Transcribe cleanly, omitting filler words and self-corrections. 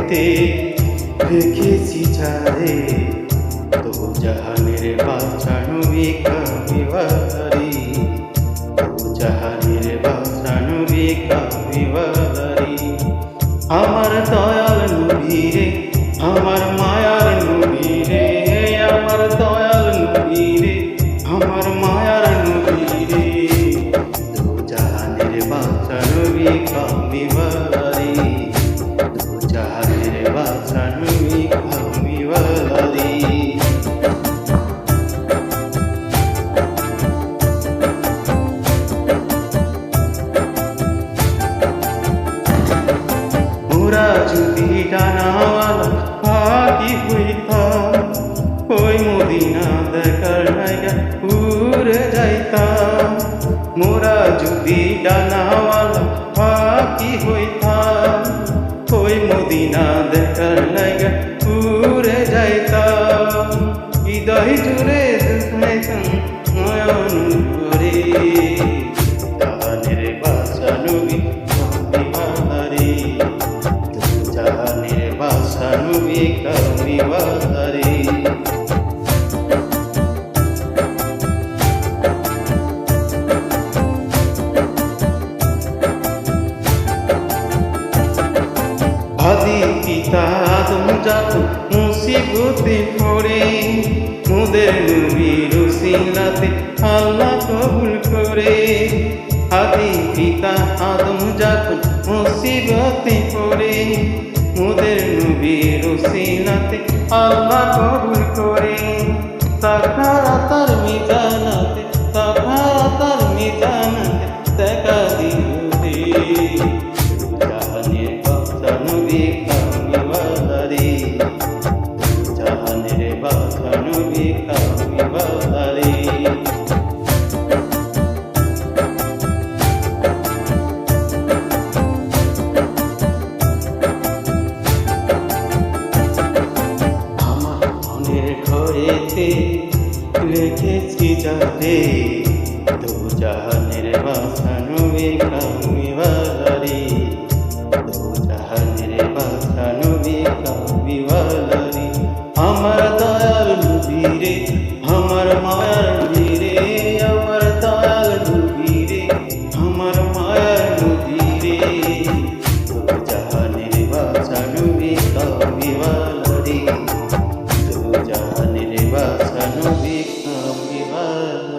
ঘরেতে রেখেছি যারে তো জাহানের বাদশা নবী কামিওয়ালারি, তো জাহানের বাদশা নবী কামিওয়ালারি। আমার দয়াল নবী রে, আমার মায়ার নবী রে, আমার দয়াল নবী রে, আমার মায়ার নবী রে, তো জাহানের বাদশা নবী কামিওয়ালারি, তো জাহানের বাদশা নবী কামিওয়ালারি। মোরা যদি ডানাওয়ালা পাখি হইতাম, ওই মদিনা দেখার নাইগা উড়ে যাইতাম। মোরা যদি ডানাওয়ালা পাখি হইতাম, ওই মদিনা দেখার নাইগা উড়ে যাইতাম। হৃদয় জুড়ে দেখাইতাম নয়ন ভরে, জাহানের বাদশা নবী কামিওয়ালারি, জাহানের বাদশা নবী কামিওয়ালারি। আদি পিতা আদম যখন মুসিবতে পড়ে, মোদের নবীর উসিলাতে আল্লাহ কবুল করে। আদি পিতা আদম যখন মুসিবতে পড়ে, মোদের নবীর উসিলাতে আল্লাহ কবুল করে। সাখারাতার মিজানাতে, সাখারাতার মিজানাতে দেখা দিতে, জাহানের বাদশা নবী কামিওয়ালারি, জাহানের বাদশা নবী কামিওয়ালারি। আমার মনের ঘরেতে রেখেছি যারে, তো জাহানের বাদশা নবী কামিওয়ালারি, তো জাহানের বাদশা নবী কামিওয়ালারি। আমার দয়াল নবী রে, আমার মায়ার নবী রে, আমার দয়াল নবী রে, আমার মায়ার নবী রে, তো জাহানের বাদশা নবী কামিওয়ালারি, তো জাহানের বাদশা নবী কামিওয়ালারি।